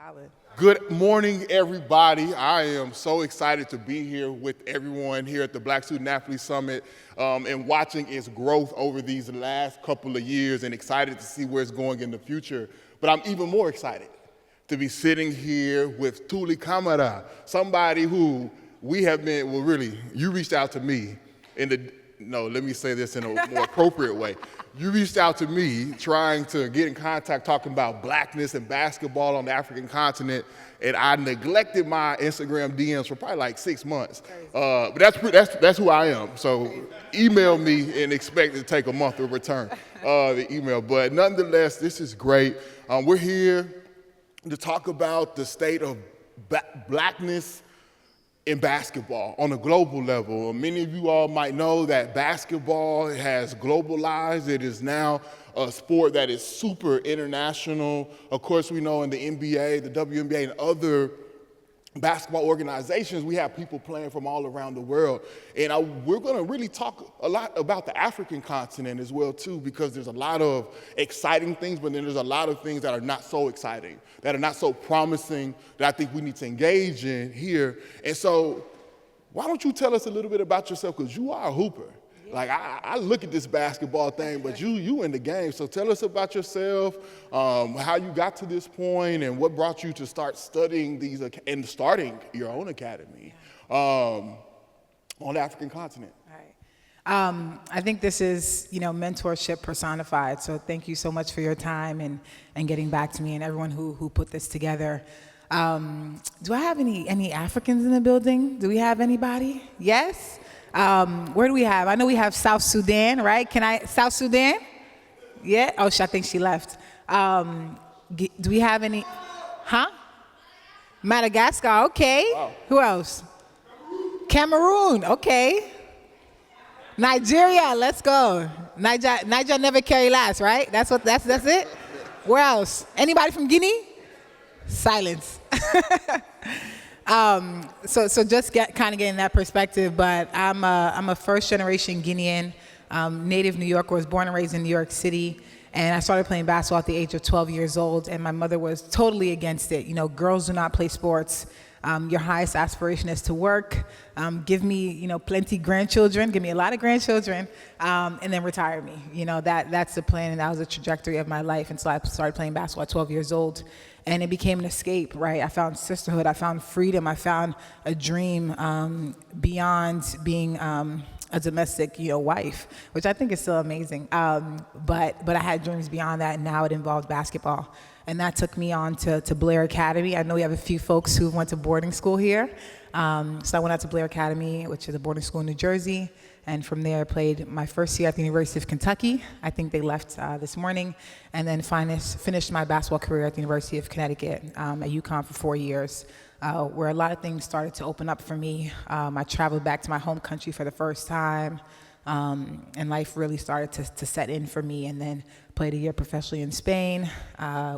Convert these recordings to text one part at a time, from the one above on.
Solid. Good morning, everybody. I am so excited to be here with everyone here at the Black Student Athlete Summit and watching its growth over these last couple of years and excited to see where it's going in the future. But I'm even more excited to be sitting here with Batouly Camara, somebody who we have been, well, really, you reached out to me let me say this in a more appropriate way. You reached out to me trying to get in contact talking about blackness and basketball on the African continent, and I neglected my Instagram DMs for probably like 6 months. But that's who I am. So email me and expect it to take a month to return the email. But nonetheless, this is great. We're here to talk about the state of blackness in basketball on a global level. Many of you all might know that basketball has globalized. It is now a sport that is super international. Of course, we know in the NBA, the WNBA, and other basketball organizations, we have people playing from all around the world. And we're gonna really talk a lot about the African continent as well too, because there's a lot of exciting things, but then there's a lot of things that are not so exciting, that are not so promising, that I think we need to engage in here. And so why don't you tell us a little bit about yourself, because you are a hooper. Like, I look at this basketball thing, but you in the game. So tell us about yourself, how you got to this point, and what brought you to start studying these and starting your own academy on the African continent. Right. I think this is, mentorship personified. So thank you so much for your time and getting back to me and everyone who put this together. Do I have any Africans in the building? Do we have anybody? Yes? Where do we have? I know we have South Sudan, right? South Sudan? Yeah? Oh, I think she left. Do we have any? Huh? Madagascar, okay. Wow. Who else? Cameroon, okay. Nigeria, let's go. Niger never carry last, right? That's it? Where else? Anybody from Guinea? Silence. So just getting that perspective, but I'm a first generation Guinean, native New Yorker, was born and raised in New York City, and I started playing basketball at the age of 12 years old, and my mother was totally against it. Girls do not play sports. Your highest aspiration is to work, give me, plenty grandchildren, give me a lot of grandchildren, and then retire me. That's the plan, and that was the trajectory of my life. And so I started playing basketball at 12 years old, and it became an escape, right? I found sisterhood, I found freedom, I found a dream beyond being a domestic, wife, which I think is still amazing. But I had dreams beyond that, and now it involved basketball. And that took me on to Blair Academy. I know we have a few folks who went to boarding school here. So I went out to Blair Academy, which is a boarding school in New Jersey. And from there, I played my first year at the University of Kentucky. I think they left this morning. And then finished my basketball career at the University of Connecticut at UConn for 4 years, where a lot of things started to open up for me. I traveled back to my home country for the first time. And life really started to set in for me, and then played a year professionally in Spain,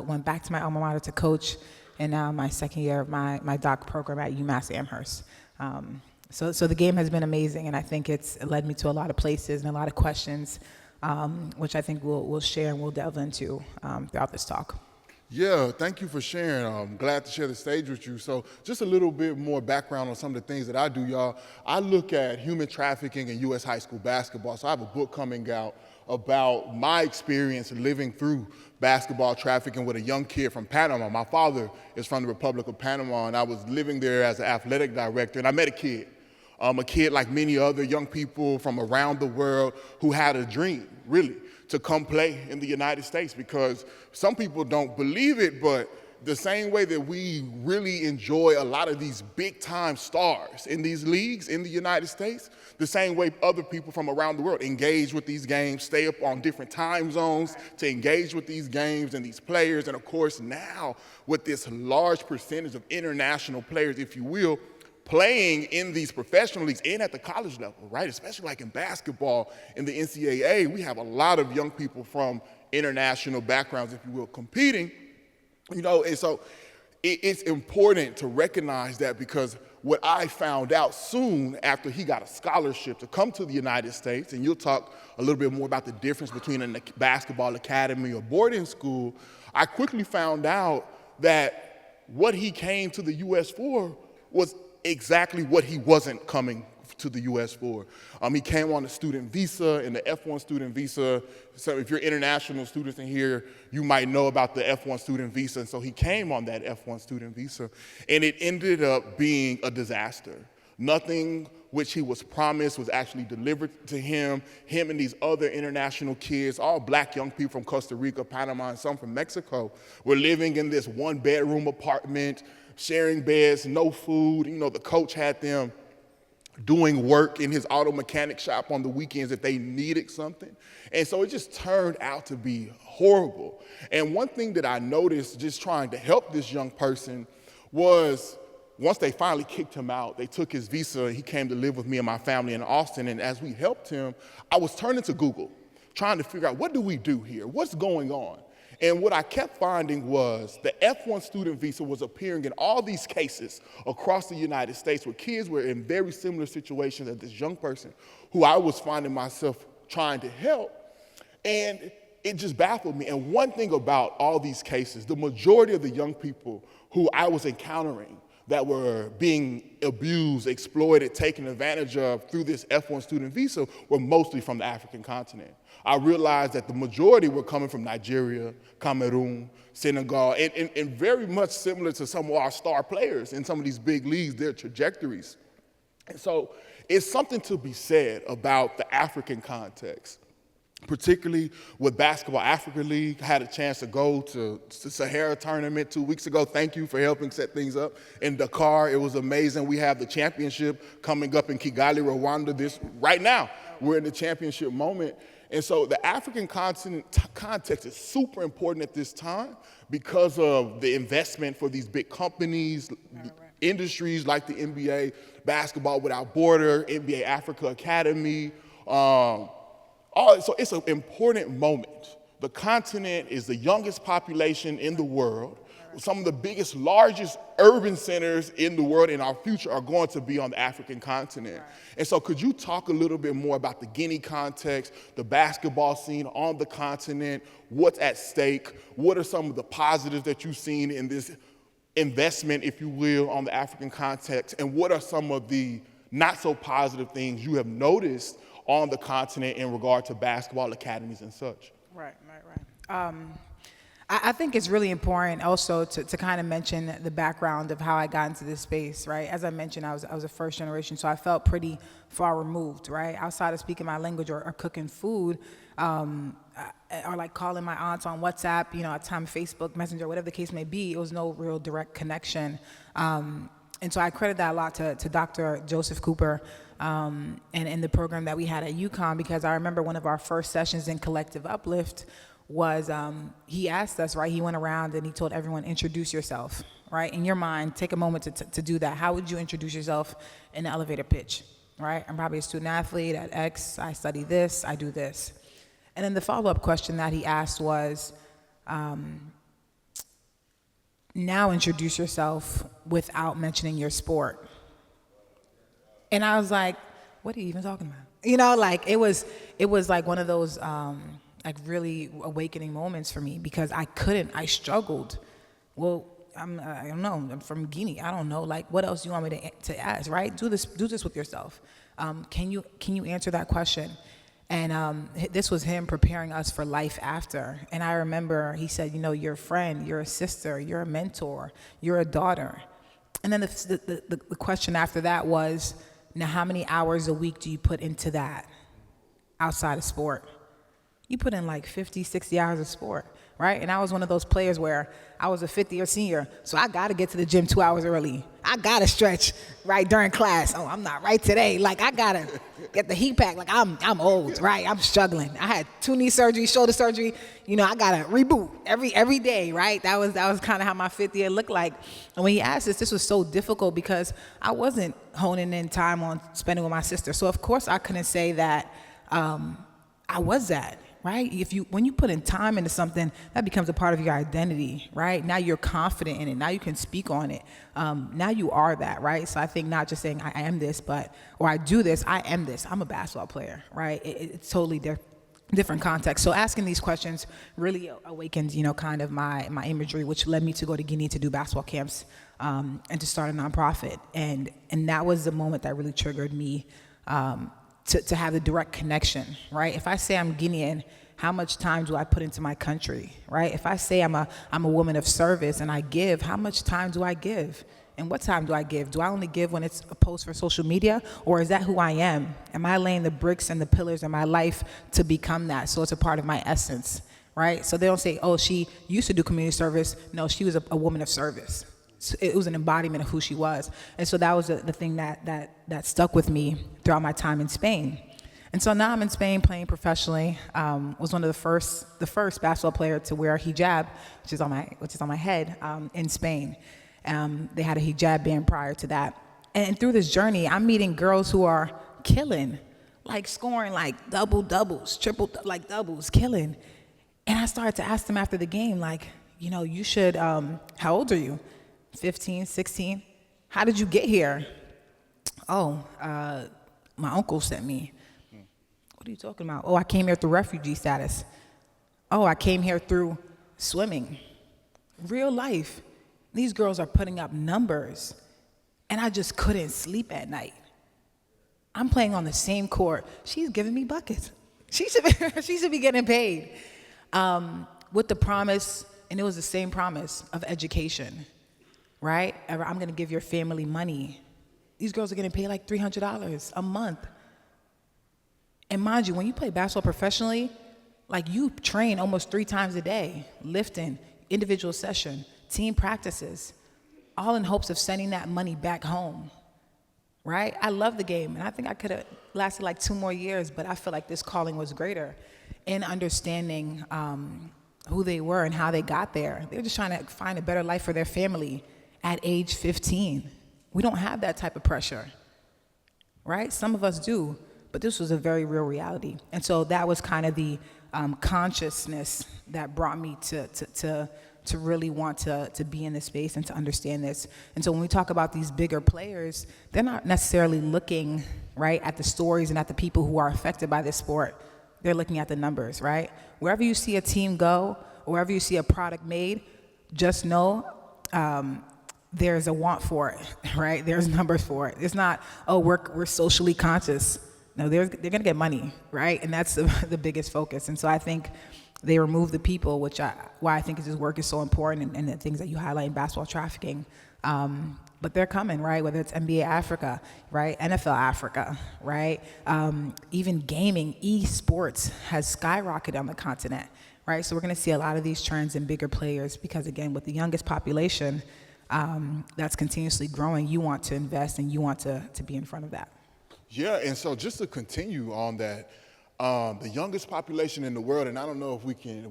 went back to my alma mater to coach, and now my second year of my doc program at UMass Amherst. So the game has been amazing, and I think it led me to a lot of places and a lot of questions, which I think we'll share and we'll delve into throughout this talk. Yeah, thank you for sharing. I'm glad to share the stage with you. So just a little bit more background on some of the things that I do, y'all. I look at human trafficking in U.S. high school basketball. So I have a book coming out about my experience living through basketball trafficking with a young kid from Panama. My father is from the Republic of Panama, and I was living there as an athletic director, and I met a kid like many other young people from around the world who had a dream, really, to come play in the United States, because some people don't believe it, but the same way that we really enjoy a lot of these big time stars in these leagues in the United States, the same way other people from around the world engage with these games, stay up on different time zones to engage with these games and these players. And of course now with this large percentage of international players, if you will, playing in these professional leagues and at the college level, right? Especially like in basketball, in the NCAA, we have a lot of young people from international backgrounds, if you will, competing, and so it's important to recognize that, because what I found out soon after he got a scholarship to come to the United States, and you'll talk a little bit more about the difference between a basketball academy or boarding school, I quickly found out that what he came to the U.S. for was exactly what he wasn't coming to the U.S. for. He came on a student visa, and the F1 student visa, so if you're international students in here, you might know about the F1 student visa, and so he came on that F1 student visa, and it ended up being a disaster. Nothing which he was promised was actually delivered to him. Him and these other international kids, all black young people from Costa Rica, Panama, and some from Mexico, were living in this one-bedroom apartment, sharing beds, no food. You know, the coach had them doing work in his auto mechanic shop on the weekends if they needed something. And so it just turned out to be horrible. And one thing that I noticed just trying to help this young person was once they finally kicked him out, they took his visa, he came to live with me and my family in Austin, and as we helped him, I was turning to Google, trying to figure out what do we do here? What's going on? And what I kept finding was the F1 student visa was appearing in all these cases across the United States where kids were in very similar situations as this young person who I was finding myself trying to help. And it just baffled me. And one thing about all these cases, the majority of the young people who I was encountering that were being abused, exploited, taken advantage of through this F1 student visa were mostly from the African continent. I realized that the majority were coming from Nigeria, Cameroon, Senegal, and very much similar to some of our star players in some of these big leagues, their trajectories. And so it's something to be said about the African context, particularly with Basketball Africa League. I had a chance to go to the Sahara tournament 2 weeks ago. Thank you for helping set things up. In Dakar, it was amazing. We have the championship coming up in Kigali, Rwanda right now. We're in the championship moment. And so the African context is super important at this time because of the investment for these big companies, industries like the NBA, Basketball Without Border, NBA Africa Academy. So it's an important moment. The continent is the youngest population in the world. Some of the biggest, largest urban centers in the world in our future are going to be on the African continent. And so could you talk a little bit more about the Guinea context, the basketball scene on the continent, what's at stake, what are some of the positives that you've seen in this investment, if you will, on the African context, and what are some of the not so positive things you have noticed on the continent in regard to basketball academies and such? Right. I think it's really important also to kind of mention the background of how I got into this space, right? As I mentioned, I was a first generation, so I felt pretty far removed, right? Outside of speaking my language or cooking food, or like calling my aunts on WhatsApp, you know, at the time Facebook Messenger, whatever the case may be, it was no real direct connection. And so I credit that a lot to Dr. Joseph Cooper and the program that we had at UConn, because I remember one of our first sessions in Collective Uplift was he asked us, right, he went around and he told everyone, introduce yourself, right? In your mind, take a moment to do that. How would you introduce yourself in the elevator pitch, right? I'm probably a student athlete at X, I study this, I do this. And then the follow-up question that he asked was, now introduce yourself without mentioning your sport. And I was like, what are you even talking about? You know, like it was like one of those like really awakening moments for me, because I struggled. Well, I don't know, I'm from Guinea, I don't know, like what else do you want me to ask, right? Do this with yourself. Can you answer that question? And this was him preparing us for life after. And I remember he said, you know, you're a friend, you're a sister, you're a mentor, you're a daughter. And then the question after that was, now how many hours a week do you put into that outside of sport? You put in like 50, 60 hours of sport, right? And I was one of those players where I was a fifth-year senior, so I got to get to the gym 2 hours early. I got to stretch right during class. Oh, I'm not right today. Like, I got to get the heat pack. Like, I'm old, right? I'm struggling. I had 2 knee surgery, shoulder surgery. You know, I got to reboot every day, right? That was kind of how my fifth year looked like. And when he asked this was so difficult because I wasn't honing in time on spending with my sister. So, of course, I couldn't say that I was that. Right? When you put in time into something, that becomes a part of your identity, right? Now you're confident in it. Now you can speak on it. Now you are that, right? So I think not just saying I am this, or I do this, I am this. I'm a basketball player, right? It's totally different contexts. So asking these questions really awakened, kind of my imagery, which led me to go to Guinea to do basketball camps and to start a nonprofit. And that was the moment that really triggered me to have the direct connection, right? If I say I'm Guinean, how much time do I put into my country, right? If I say I'm a woman of service and I give, how much time do I give? And what time do I give? Do I only give when it's a post for social media, or is that who I am? Am I laying the bricks and the pillars in my life to become that? So it's a part of my essence, right? So they don't say, oh, she used to do community service. No, she was a woman of service. So it was an embodiment of who she was. And so that was the thing that stuck with me throughout my time in Spain. And so now I'm in Spain playing professionally. Was one of the first basketball player to wear a hijab, which is on my head, in Spain. They had a hijab ban prior to that. And through this journey, I'm meeting girls who are killing, like scoring like doubles, doubles, killing. And I started to ask them after the game, like, you should, how old are you? 15, 16? How did you get here? Oh, my uncle sent me. What are you talking about? Oh, I came here through refugee status. Oh, I came here through swimming. Real life. These girls are putting up numbers, and I just couldn't sleep at night. I'm playing on the same court. She's giving me buckets. She should be getting paid. With the promise, and it was the same promise of education, right? I'm going to give your family money. These girls are getting paid like $300 a month. And mind you, when you play basketball professionally, like you train almost 3 times a day, lifting, individual session, team practices, all in hopes of sending that money back home, right? I love the game, and I think I could have lasted like 2 more years, but I feel like this calling was greater in understanding who they were and how they got there. They were just trying to find a better life for their family at age 15. We don't have that type of pressure, right? Some of us do, but this was a very real reality. And so that was kind of the consciousness that brought me to really want to be in this space and to understand this. And so when we talk about these bigger players, they're not necessarily looking, right, at the stories and at the people who are affected by this sport. They're looking at the numbers, right? Wherever you see a team go, or wherever you see a product made, just know there's a want for it, right? There's numbers for it. It's not, oh, we're socially conscious. No, they're going to get money, right? And that's the biggest focus. And so I think they remove the people, why I think this work is so important, and the things that you highlight in basketball trafficking. But they're coming, right? Whether it's NBA Africa, right? NFL Africa, right? Even gaming, esports has skyrocketed on the continent, right? So we're going to see a lot of these trends in bigger players because, again, with the youngest population that's continuously growing, you want to invest and you want to be in front of that. Yeah, and so just to continue on that, the youngest population in the world, and I don't know if we can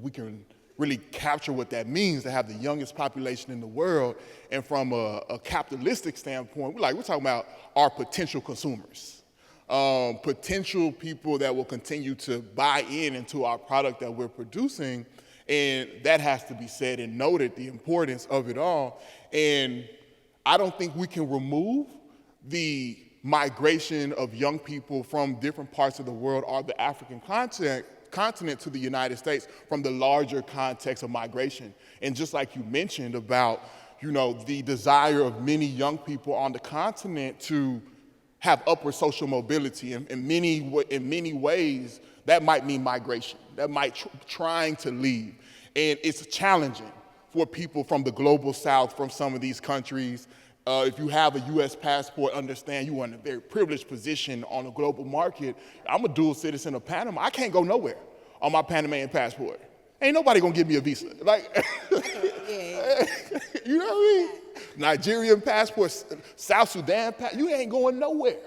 really capture what that means to have the youngest population in the world, and from a capitalistic standpoint, we're talking about our potential consumers, potential people that will continue to buy into our product that we're producing, and that has to be said and noted, the importance of it all. And I don't think we can remove the migration of young people from different parts of the world or the African continent to the United States from the larger context of migration. And just like you mentioned about, the desire of many young people on the continent to have upward social mobility. In many ways, that might mean migration. That might trying to leave. And it's challenging for people from the global south, from some of these countries. If you have a U.S. passport, understand you are in a very privileged position on a global market. I'm a dual citizen of Panama. I can't go nowhere on my Panamanian passport. Ain't nobody gonna give me a visa. You know what I mean? Nigerian passport, South Sudan passport, you ain't going nowhere.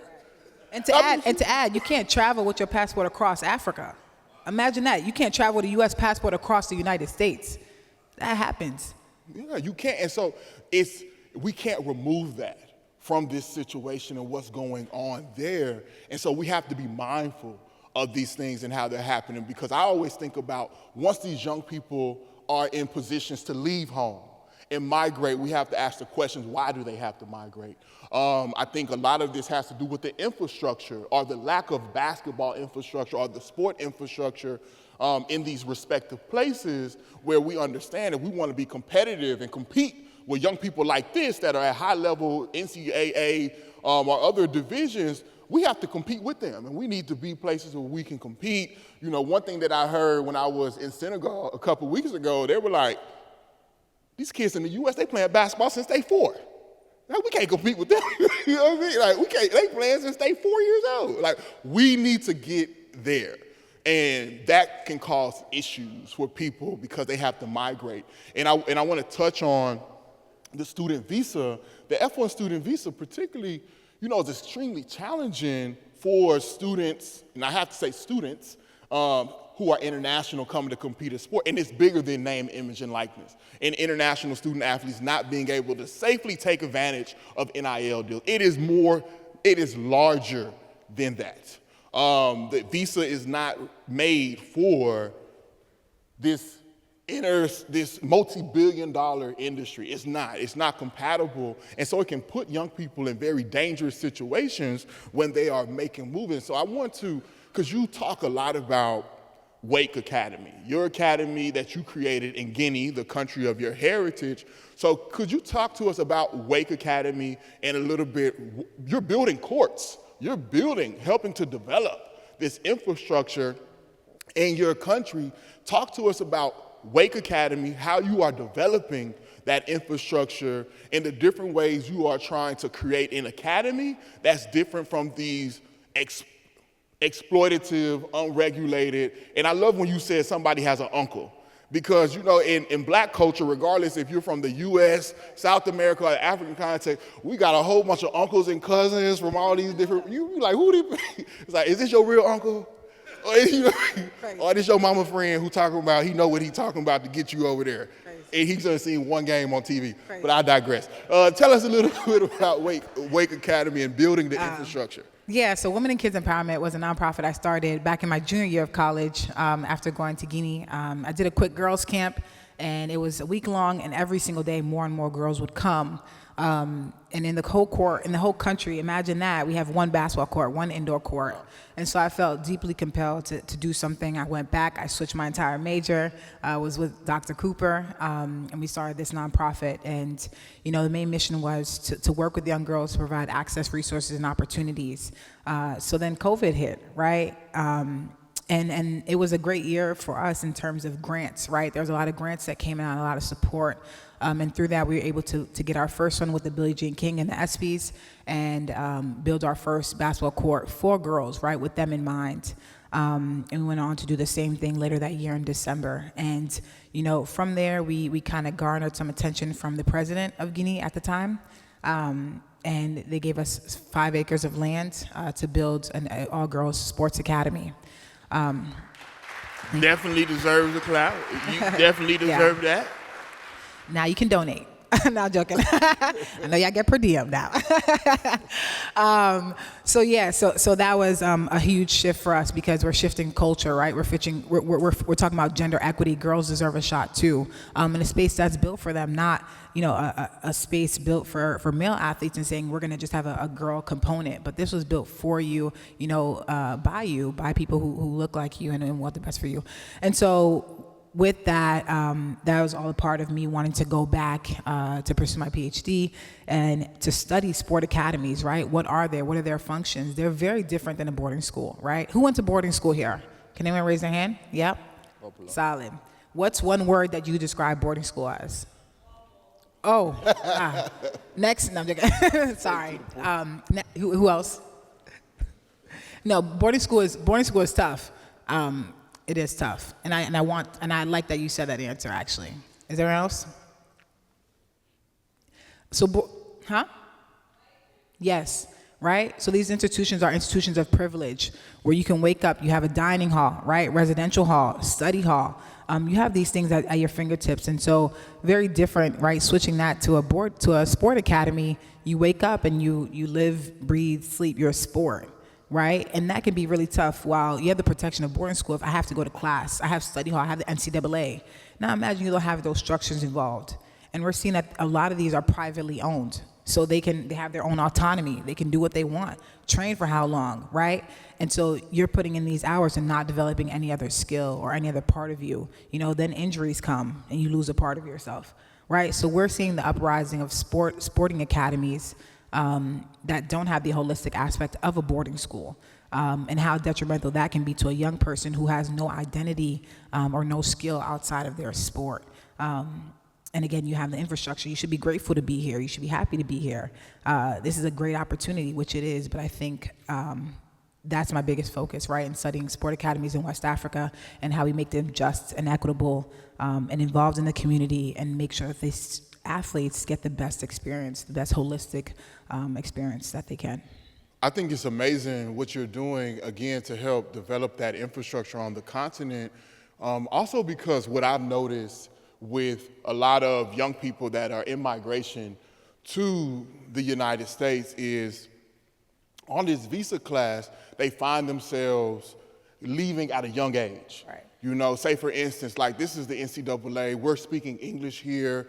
And to add, you can't travel with your passport across Africa. Imagine that. You can't travel with a U.S. passport across the United States. That happens. Yeah, you can't. And so we can't remove that from this situation and what's going on there. And so we have to be mindful of these things and how they're happening, because I always think about once these young people are in positions to leave home and migrate, we have to ask the questions, why do they have to migrate? I think a lot of this has to do with the infrastructure or the lack of basketball infrastructure or the sport infrastructure in these respective places where we understand that we want to be competitive and compete with young people like this that are at high level NCAA or other divisions. We have to compete with them, and we need to be places where we can compete. You know, one thing that I heard when I was in Senegal a couple weeks ago, they were like, these kids in the U.S., they playing basketball since they 4. Like, we can't compete with them. You know what I mean? Like, they playing since they 4 years old. Like, we need to get there. And that can cause issues for people because they have to migrate. And I want to touch on the student visa. The F1 student visa particularly, you know, is extremely challenging for students, and I have to say students, who are international coming to compete in sport, and it's bigger than name, image, and likeness. And international student athletes not being able to safely take advantage of NIL deals. It is larger than that. The visa is not made for this multi-billion-dollar industry. It's not compatible, and so it can put young people in very dangerous situations when they are making moves. So I want to, because you talk a lot about Wake Academy, your academy that you created in Guinea, the country of your heritage. So could you talk to us about Wake Academy and a little bit, you're building courts, helping to develop this infrastructure in your country. Talk to us about Wake Academy, how you are developing that infrastructure and the different ways you are trying to create an academy that's different from these exploitative, unregulated. And I love when you said somebody has an uncle, because, you know, in black culture, regardless if you're from the US, South America, or African context, we got a whole bunch of uncles and cousins from all these different, you like, who did, it's like, is this your real uncle? Or this your mama friend who talking about, he know what he talking about to get you over there. Crazy. And he's only seen one game on TV. Crazy. But I digress. Tell us a little bit about Wake Academy and building the infrastructure. Yeah, so Women and Kids Empowerment was a nonprofit I started back in my junior year of college after going to Guinea. I did a quick girls camp, and it was a week long, and every single day more and more girls would come. And in the whole country, imagine that, we have one basketball court, one indoor court. And so I felt deeply compelled to do something. I went back, I switched my entire major, was with Dr. Cooper, and we started this nonprofit. And, you know, the main mission was to work with young girls to provide access, resources, and opportunities. So then COVID hit, right? And it was a great year for us in terms of grants, right? There was a lot of grants that came out, a lot of support. And through that, we were able to get our first one with the Billie Jean King and the ESPYs and build our first basketball court for girls, right, with them in mind. And we went on to do the same thing later that year in December. And, you know, from there, we kind of garnered some attention from the president of Guinea at the time. And they gave us 5 acres of land to build an all-girls sports academy. Definitely deserves a clap. You definitely deserve that. Now you can donate. No, I'm joking. I know y'all get per diem now. So that was a huge shift for us because we're shifting culture, right? We're talking about gender equity. Girls deserve a shot too, in a space that's built for them, not, you know, a space built for male athletes and saying we're going to just have a girl component. But this was built for you, you know, by people who look like you and want the best for you. And so with that, that was all a part of me wanting to go back to pursue my PhD and to study sport academies, right? What are they? What are their functions? They're very different than a boarding school, right? Who went to boarding school here? Can anyone raise their hand? Yep. Solid. What's one word that you describe boarding school as? Oh, next. No, I'm joking. Sorry. Who else? No, boarding school is tough. It is tough, and I like that you said that answer. Actually, is there anyone else? So, Yes, right. So these institutions are institutions of privilege, where you can wake up. You have a dining hall, right? Residential hall, study hall. You have these things at your fingertips, and so very different, right? Switching that to a sport academy, you wake up and you live, breathe, sleep. You're a sport. Right? And that can be really tough while you have the protection of boarding school. If I have to go to class, I have study hall, I have the NCAA. Now imagine you don't have those structures involved. And we're seeing that a lot of these are privately owned. So they have their own autonomy. They can do what they want. Train for how long, right? And so you're putting in these hours and not developing any other skill or any other part of you. Then injuries come and you lose a part of yourself, right? So we're seeing the uprising of sporting academies that don't have the holistic aspect of a boarding school, and how detrimental that can be to a young person who has no identity or no skill outside of their sport. And again, you have the infrastructure. You should be grateful to be here. You should be happy to be here. This is a great opportunity, which it is, but I think that's my biggest focus, right, in studying sport academies in West Africa and how we make them just and equitable and involved in the community, and make sure that these athletes get the best experience, the best holistic experience that they can. I think it's amazing what you're doing, again, to help develop that infrastructure on the continent. Also because what I've noticed with a lot of young people that are in migration to the United States is on this visa class, they find themselves leaving at a young age. Right. Say for instance, like this is the NCAA, we're speaking English here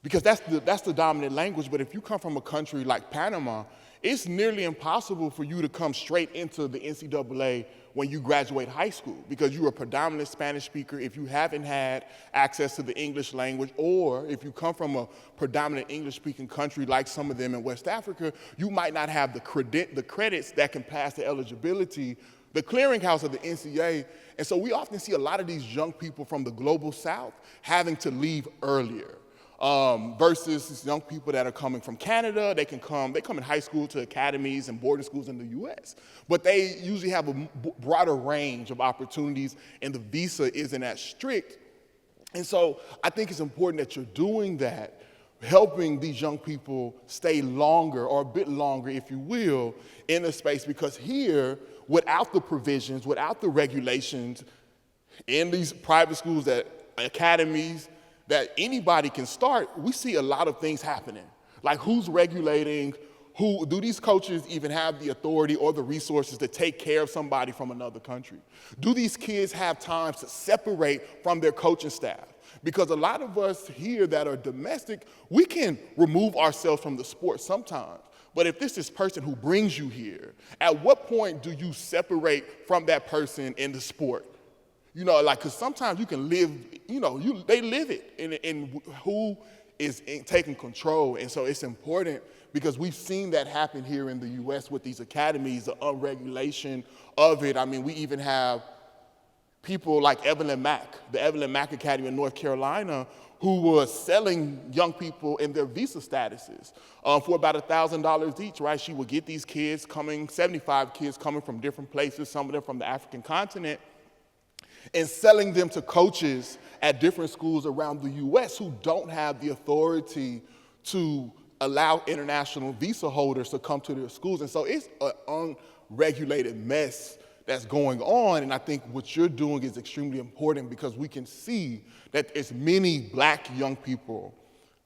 because that's the dominant language, but if you come from a country like Panama, it's nearly impossible for you to come straight into the NCAA when you graduate high school because you're a predominant Spanish speaker if you haven't had access to the English language, or if you come from a predominant English-speaking country like some of them in West Africa, you might not have the credits that can pass the eligibility, the clearinghouse of the NCAA. And so we often see a lot of these young people from the global South having to leave earlier. Versus young people that are coming from Canada, they come in high school to academies and boarding schools in the US, but they usually have a broader range of opportunities and the visa isn't as strict. And so I think it's important that you're doing that, helping these young people stay longer, or a bit longer, if you will, in the space, because here, without the provisions, without the regulations, in these private schools, academies, that anybody can start, we see a lot of things happening. Like who's regulating, do these coaches even have the authority or the resources to take care of somebody from another country? Do these kids have time to separate from their coaching staff? Because a lot of us here that are domestic, we can remove ourselves from the sport sometimes. But if this is person who brings you here, at what point do you separate from that person in the sport? Because sometimes you can live, they live it, and who is taking control. And so it's important because we've seen that happen here in the U.S. with these academies, the unregulation of it. I mean, we even have people like Evelyn Mack, the Evelyn Mack Academy in North Carolina, who was selling young people in their visa statuses for about $1,000 each, right? She would get these kids 75 kids coming from different places, some of them from the African continent, and selling them to coaches at different schools around the U.S. who don't have the authority to allow international visa holders to come to their schools. And so it's an unregulated mess that's going on, and I think what you're doing is extremely important because we can see that there's many black young people,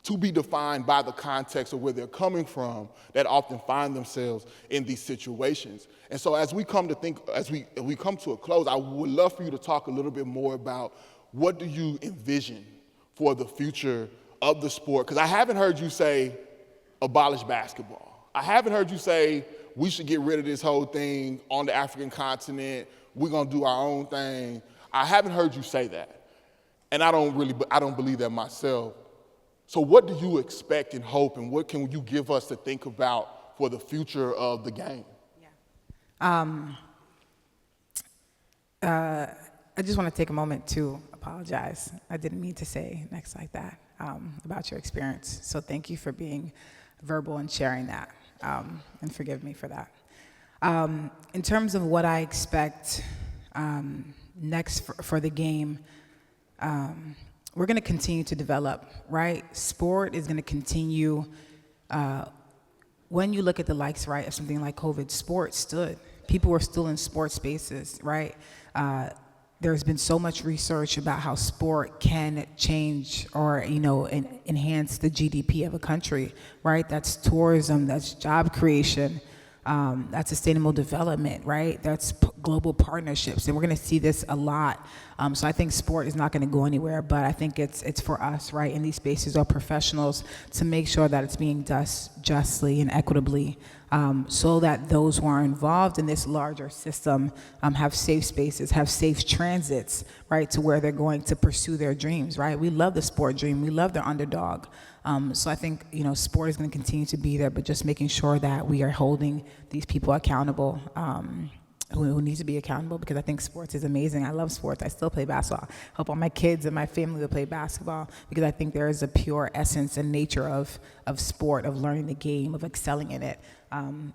to be defined by the context of where they're coming from, that often find themselves in these situations. And so as we come to a close, I would love for you to talk a little bit more about what do you envision for the future of the sport? Because I haven't heard you say abolish basketball. I haven't heard you say we should get rid of this whole thing on the African continent, we're gonna do our own thing. I haven't heard you say that. And I don't believe that myself. So what do you expect and hope, and what can you give us to think about for the future of the game? I just want to take a moment to apologize. I didn't mean to say next like that about your experience. So thank you for being verbal and sharing that, and forgive me for that. In terms of what I expect next for the game, we're going to continue to develop, right? Sport is going to continue. When you look at the likes, right, of something like COVID, sport stood. People were still in sports spaces, right? There's been so much research about how sport can change or, enhance the GDP of a country, right? That's tourism, that's job creation. That's sustainable development, right? That's global partnerships, and we're going to see this a lot. So I think sport is not going to go anywhere, but I think it's for us, right, in these spaces, our professionals, to make sure that it's being done justly and equitably, so that those who are involved in this larger system have safe spaces, have safe transits, right, to where they're going to pursue their dreams, right? We love the sport dream. We love the underdog. So I think, sport is going to continue to be there, but just making sure that we are holding these people accountable, who need to be accountable, because I think sports is amazing. I love sports. I still play basketball. I hope all my kids and my family will play basketball, because I think there is a pure essence and nature of sport, of learning the game, of excelling in it,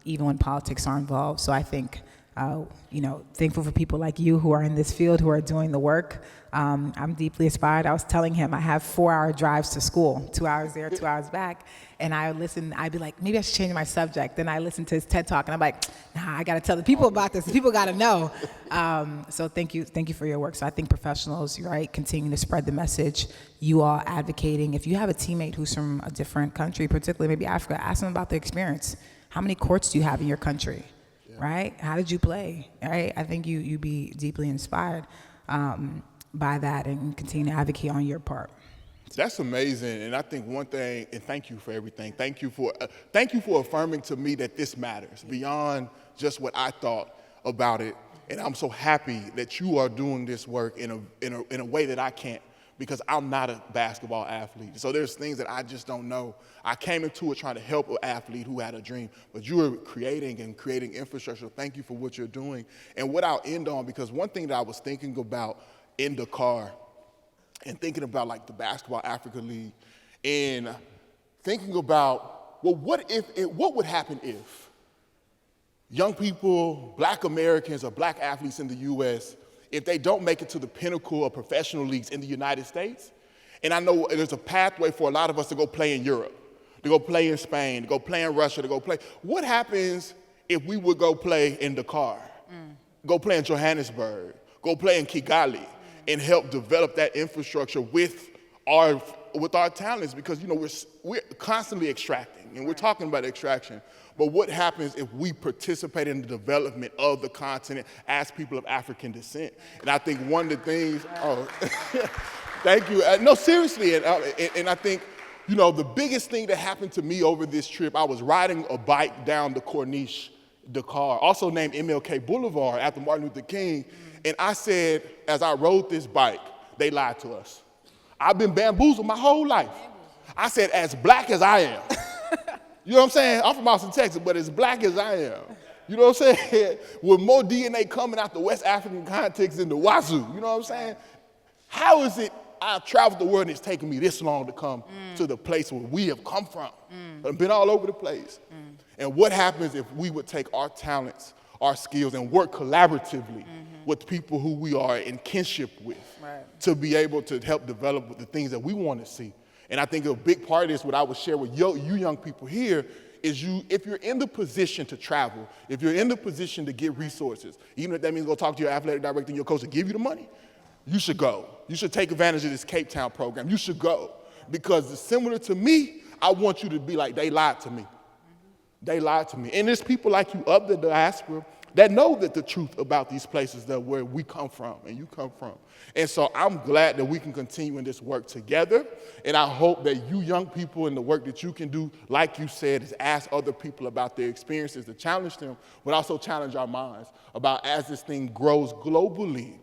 even when politics are involved. So I think, thankful for people like you who are in this field, who are doing the work. I'm deeply inspired. I was telling him I have 4-hour drives to school, 2 hours there, 2 hours back. And I'd be like, maybe I should change my subject. Then I listen to his TED Talk, and I'm like, nah, I got to tell the people about this. The people got to know. So thank you for your work. So I think professionals, right, continue to spread the message. You all advocating. If you have a teammate who's from a different country, particularly maybe Africa, ask them about the experience. How many courts do you have in your country? Right? How did you play? Right? I think you be deeply inspired by that, and continue to advocate on your part. That's amazing, and I think one thing, and thank you for everything. Thank you for affirming to me that this matters beyond just what I thought about it. And I'm so happy that you are doing this work in a way that I can't, because I'm not a basketball athlete. So there's things that I just don't know. I came into it trying to help an athlete who had a dream, but you are creating infrastructure. Thank you for what you're doing. And what I'll end on, because one thing that I was thinking about in the car, and thinking about like the Basketball Africa League, and thinking about, well, what would happen if young people, Black Americans or Black athletes in the U.S., if they don't make it to the pinnacle of professional leagues in the United States? And I know there's a pathway for a lot of us to go play in Europe, to go play in Spain, to go play in Russia, to go play. What happens if we would go play in Dakar, go play in Johannesburg, go play in Kigali, and help develop that infrastructure with our talents? Because we're constantly extracting, and we're talking about extraction. But what happens if we participate in the development of the continent as people of African descent? And I think one of the things, thank you. No, seriously, and I think, the biggest thing that happened to me over this trip, I was riding a bike down the Corniche, Dakar, also named MLK Boulevard after Martin Luther King. And I said, as I rode this bike, they lied to us. I've been bamboozled my whole life. I said, as Black as I am, you know what I'm saying? I'm from Austin, Texas, but as Black as I am, you know what I'm saying? With more DNA coming out the West African context than the Wazoo, you know what I'm saying? How is it I've traveled the world and it's taken me this long to come to the place where we have come from? I've been all over the place. And what happens if we would take our talents, our skills, and work collaboratively with people who we are in kinship with, to be able to help develop the things that we want to see? And I think a big part of this, what I would share with you young people here, is if you're in the position to travel, if you're in the position to get resources, even if that means go talk to your athletic director and your coach to give you the money, you should go. You should take advantage of this Cape Town program. You should go. Because similar to me, I want you to be like, they lied to me. They lied to me. And there's people like you of the diaspora that know that the truth about these places that where we come from and you come from. And so I'm glad that we can continue in this work together. And I hope that you young people and the work that you can do, like you said, is ask other people about their experiences, to challenge them, but also challenge our minds about, as this thing grows globally,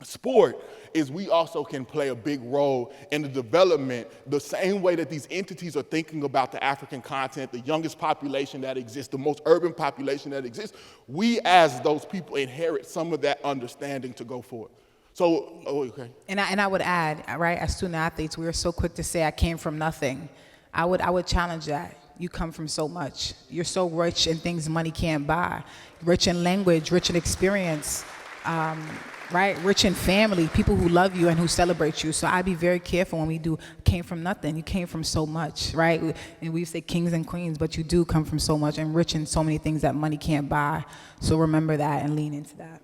sport is we also can play a big role in the development, the same way that these entities are thinking about the African continent, the youngest population that exists, the most urban population that exists. We as those people inherit some of that understanding to go forward. So, okay. And I would add, right, as student athletes, we are so quick to say, I came from nothing. I would challenge that. You come from so much. You're so rich in things money can't buy. Rich in language, rich in experience, right? Rich in family, people who love you and who celebrate you. So I'd be very careful when we do came from nothing. You came from so much, right? And we say kings and queens, but you do come from so much and rich in so many things that money can't buy. So remember that and lean into that.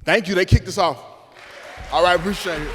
Thank you. They kicked us off. All right, appreciate it.